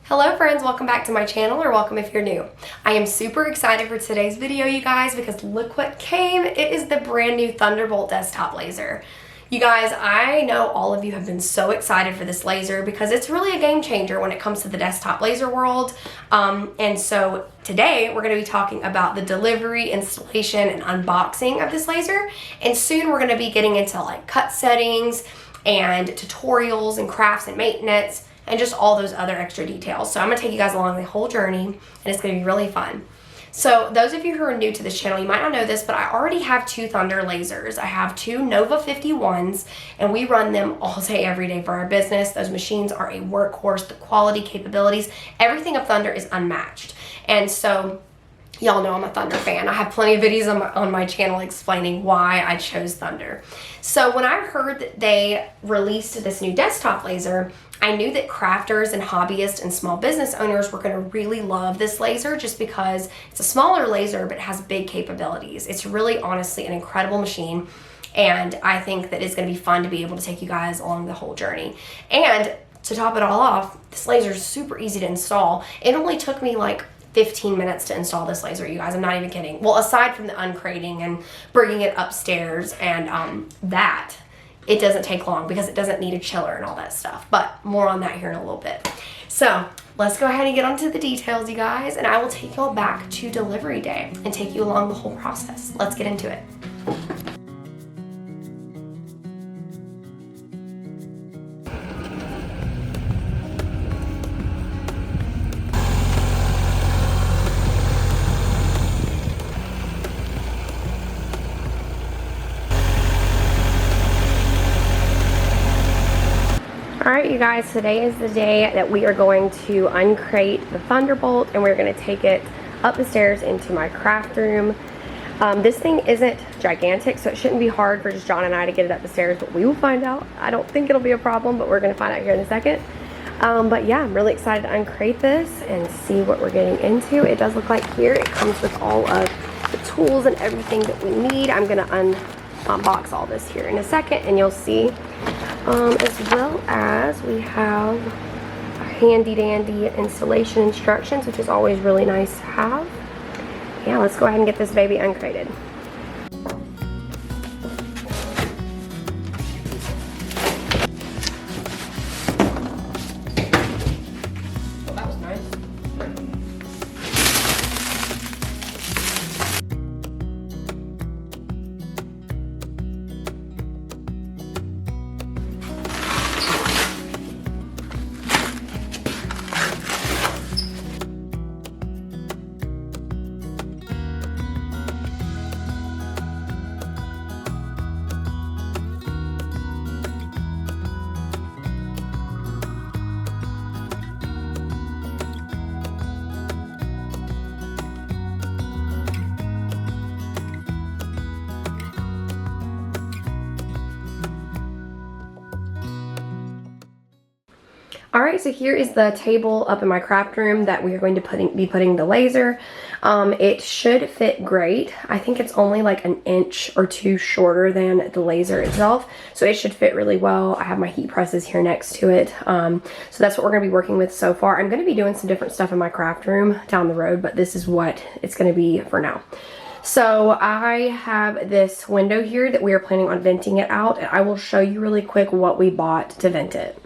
Hello friends, welcome back to my channel, or welcome if you're new. I am super excited for today's video, you guys, because look what came. It is the brand new Thunderbolt desktop laser. You guys, I know all of you have been so excited for this laser because it's really a game changer when it comes to the desktop laser world. And so today we're going to be talking about the delivery, installation, and unboxing of this laser. And soon we're going to be getting into like cut settings and tutorials and crafts and maintenance and just all those other extra details. So I'm gonna take you guys along the whole journey, and it's gonna be really fun. So those of you who are new to this channel, you might not know this, but I already have two Thunder lasers. I have two Nova 51s, and we run them all day, every day for our business. Those machines are a workhorse. The quality, capabilities, everything of Thunder is unmatched. And so y'all know I'm a Thunder fan. I have plenty of videos on my channel explaining why I chose Thunder. So when I heard that they released this new desktop laser, I knew that crafters and hobbyists and small business owners were going to really love this laser just because it's a smaller laser but has big capabilities. It's really honestly an incredible machine, and I think that it's going to be fun to be able to take you guys along the whole journey. And to top it all off, this laser is super easy to install. It only took me like 15 minutes to install this laser, you guys. I'm not even kidding. Well, aside from the uncrating and bringing it upstairs and that, it doesn't take long because it doesn't need a chiller and all that stuff. But more on that here in a little bit. So let's go ahead and get onto the details, you guys, and I will take y'all back to delivery day and take you along the whole process. Let's get into it. Alright, you guys, today is the day that we are going to uncrate the Thunderbolt, and we're going to take it up the stairs into my craft room. This thing isn't gigantic, so it shouldn't be hard for just John and I to get it up the stairs, but we will find out. I don't think it'll be a problem, but we're going to find out here in a second. But yeah, I'm really excited to uncrate this and see what we're getting into. It does look like here it comes with all of the tools and everything that we need. I'm going to unbox all this here in a second, and you'll see. As well as we have handy dandy installation instructions, which is always really nice to have. Yeah, let's go ahead and get this baby uncrated. Oh, that was nice. Alright, so here is the table up in my craft room that we are going to be putting the laser. It should fit great. I think it's only like an inch or two shorter than the laser itself, so it should fit really well. I have my heat presses here next to it, so that's what we're going to be working with so far. I'm going to be doing some different stuff in my craft room down the road, but this is what it's going to be for now. So I have this window here that we are planning on venting it out, and I will show you really quick what we bought to vent it.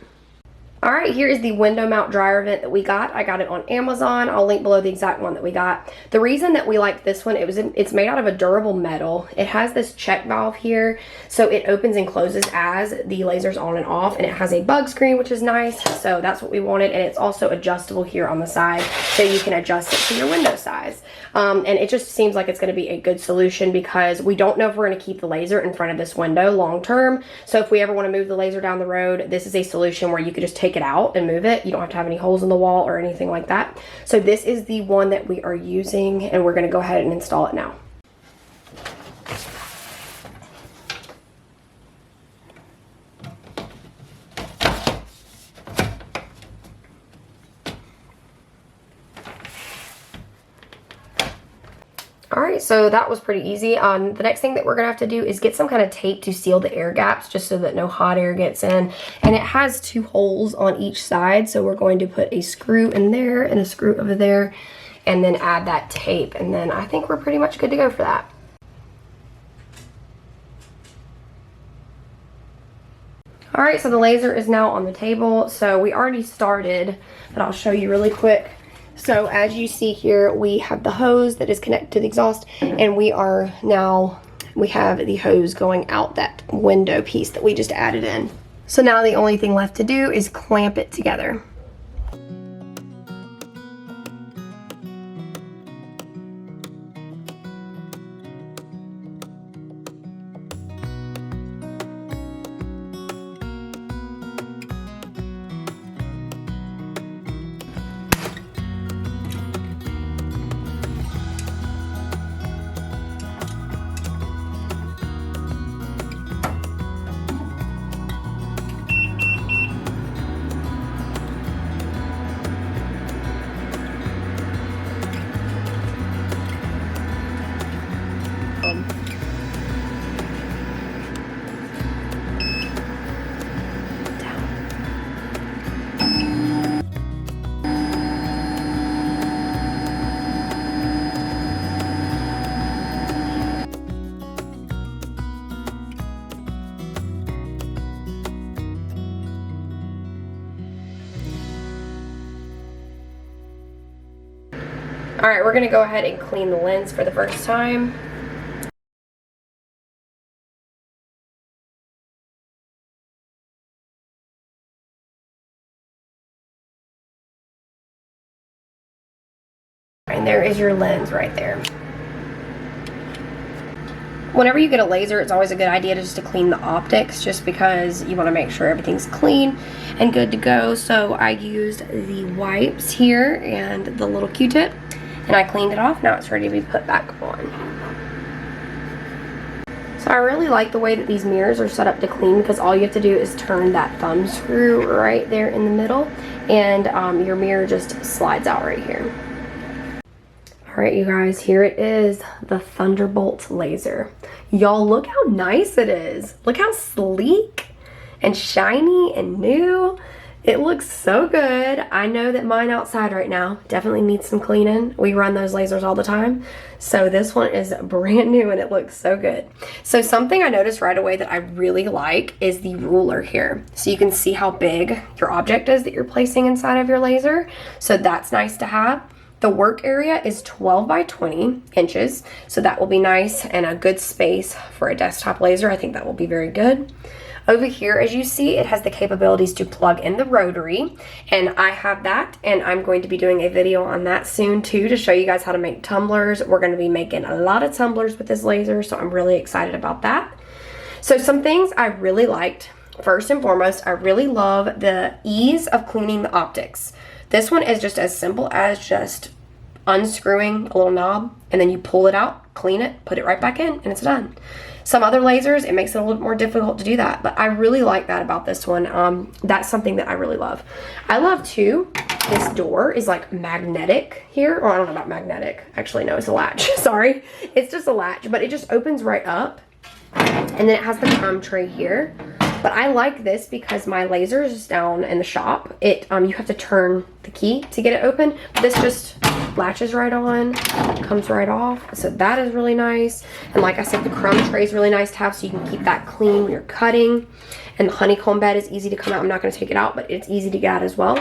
Alright, here is the window mount dryer vent that we got. I got it on Amazon. I'll link below the exact one that we got. The reason that we like this one, it's made out of a durable metal. It has this check valve here, so it opens and closes as the laser's on and off, and it has a bug screen, which is nice, so that's what we wanted, and it's also adjustable here on the side, so you can adjust it to your window size. And it just seems like it's going to be a good solution because we don't know if we're going to keep the laser in front of this window long term, so if we ever want to move the laser down the road, this is a solution where you could just take it out and move it. You don't have to have any holes in the wall or anything like that. So this is the one that we are using, and we're going to go ahead and install it now. All Alright, so that was pretty easy. The next thing that we're going to have to do is get some kind of tape to seal the air gaps just so that no hot air gets in. And it has 2 holes on each side, so we're going to put a screw in there and a screw over there and then add that tape. And then I think we're pretty much good to go for that. Alright, so the laser is now on the table. So we already started, but I'll show you really quick. So as you see here, we have the hose that is connected to the exhaust, and we have the hose going out that window piece that we just added in. So now the only thing left to do is clamp it together. Alright, we're going to go ahead and clean the lens for the first time. And there is your lens right there. Whenever you get a laser, it's always a good idea just to clean the optics, just because you want to make sure everything's clean and good to go. So I used the wipes here and the little Q-tip, and I cleaned it off. Now it's ready to be put back on. So I really like the way that these mirrors are set up to clean, because all you have to do is turn that thumb screw right there in the middle, and your mirror just slides out right here. Alright, you guys, here it is, the Thunderbolt laser. Y'all, look how nice it is. Look how sleek and shiny and new. It looks so good. I know that mine outside right now definitely needs some cleaning. We run those lasers all the time. So this one is brand new and it looks so good. So something I noticed right away that I really like is the ruler here. So you can see how big your object is that you're placing inside of your laser. So that's nice to have. The work area is 12 by 20 inches. So that will be nice and a good space for a desktop laser. I think that will be very good. Over here, as you see, it has the capabilities to plug in the rotary, and I have that, and I'm going to be doing a video on that soon too to show you guys how to make tumblers. We're going to be making a lot of tumblers with this laser, so I'm really excited about that. So some things I really liked. First and foremost, I really love the ease of cleaning the optics. This one is just as simple as just unscrewing a little knob, and then you pull it out, clean it, put it right back in, and it's done. Some other lasers, it makes it a little bit more difficult to do that, but I really like that about this one. That's something that I really love. I love too, this door is like magnetic here, or I don't know about magnetic. Actually, no, it's a latch. Sorry. It's just a latch, but it just opens right up. And then it has the crumb tray here. But I like this because my laser is just down in the shop. You have to turn the key to get it open. This just latches right on, comes right off. So that is really nice. And like I said, the crumb tray is really nice to have so you can keep that clean when you're cutting. And the honeycomb bed is easy to come out. I'm not going to take it out, but it's easy to get out as well.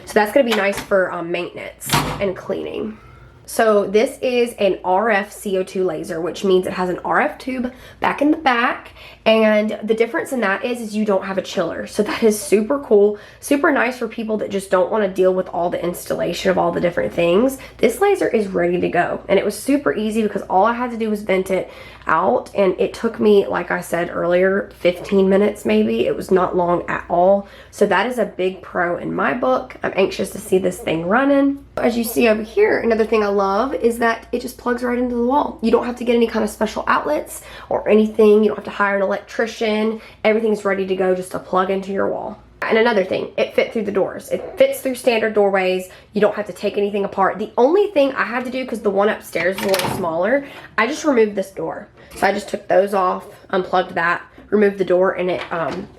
So that's going to be nice for maintenance and cleaning. So this is an RF CO2 laser, which means it has an RF tube back in the back. And the difference in that is you don't have a chiller. So that is super cool, super nice for people that just don't want to deal with all the installation of all the different things. This laser is ready to go. And it was super easy because all I had to do was vent it out. And it took me, like I said earlier, 15 minutes maybe. It was not long at all. So that is a big pro in my book. I'm anxious to see this thing running. As you see over here, another thing I love is that it just plugs right into the wall. You don't have to get any kind of special outlets or anything. You don't have to hire an electrician. Everything's ready to go just to plug into your wall. And another thing, it fit through the doors. It fits through standard doorways. You don't have to take anything apart. The only thing I had to do, because the one upstairs is a little smaller, I just removed this door. So I just took those off, unplugged that, removed the door, and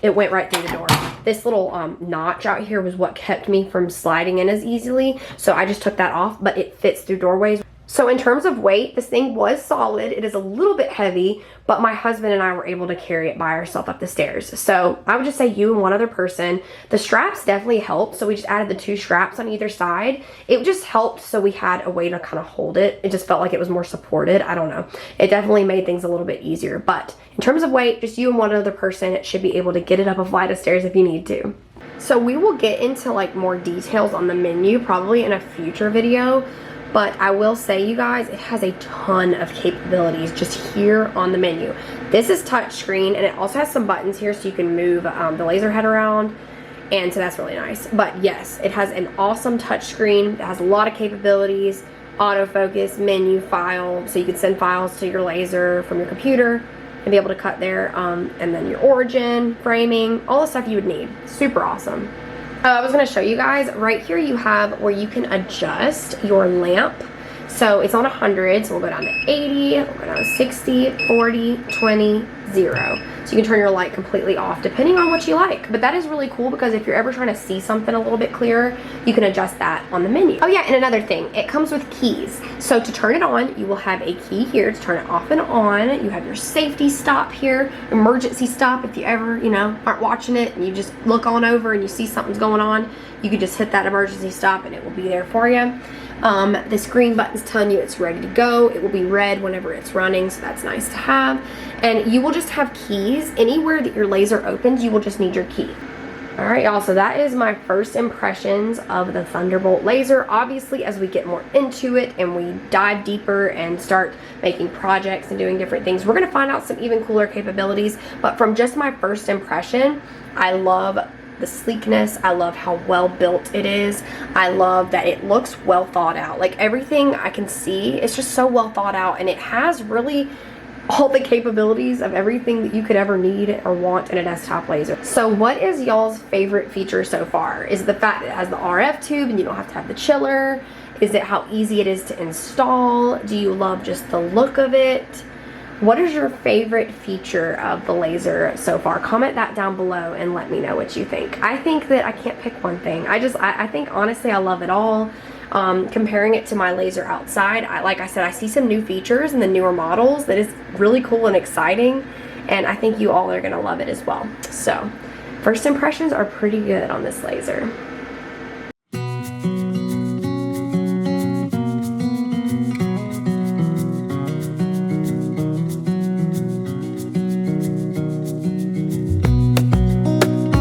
it went right through the door. This little notch out here was what kept me from sliding in as easily. So I just took that off, but it fits through doorways. So in terms of weight, this thing was solid. It is a little bit heavy, but my husband and I were able to carry it by ourselves up the stairs. So I would just say you and one other person. The straps definitely helped. So we just added the 2 straps on either side. It just helped so we had a way to kind of hold it. It just felt like it was more supported. I don't know. It definitely made things a little bit easier. But in terms of weight, just you and one other person, it should be able to get it up a flight of stairs if you need to. So we will get into like more details on the menu probably in a future video. But I will say, you guys, it has a ton of capabilities just here on the menu. This is touchscreen, and it also has some buttons here so you can move the laser head around. And so that's really nice. But yes, it has an awesome touchscreen. It has a lot of capabilities. Autofocus, menu, file. So you can send files to your laser from your computer and be able to cut there. And then your origin, framing, all the stuff you would need. Super awesome. I was going to show you guys, right here you have where you can adjust your lamp. So it's on 100, so we'll go down to 80, we'll go down to 60, 40, 20, 0. So you can turn your light completely off depending on what you like. But that is really cool because if you're ever trying to see something a little bit clearer, you can adjust that on the menu. Oh yeah, and another thing, it comes with keys. So to turn it on, you will have a key here to turn it off and on. You have your safety stop here, emergency stop if you ever, you know, aren't watching it and you just look on over and you see something's going on. You can just hit that emergency stop and it will be there for you. This green button's telling you it's ready to go. It will be red whenever it's running, so that's nice to have. And you will just have keys. Anywhere that your laser opens, you will just need your key. Alright y'all, so that is my first impressions of the Thunderbolt laser. Obviously, as we get more into it and we dive deeper and start making projects and doing different things, we're going to find out some even cooler capabilities. But from just my first impression, I love the sleekness. I love how well built it is. I love that it looks well thought out. Like everything I can see, it's just so well thought out, and it has really all the capabilities of everything that you could ever need or want in a desktop laser. So what is y'all's favorite feature so far? Is it the fact that it has the RF tube and you don't have to have the chiller? Is it how easy it is to install? Do you love just the look of it? What is your favorite feature of the laser so far? Comment that down below and let me know what you think. I think that I can't pick one thing. I think honestly I love it all. Comparing it to my laser outside, like I said, I see some new features in the newer models that is really cool and exciting, and I think you all are gonna love it as well. So first impressions are pretty good on this laser.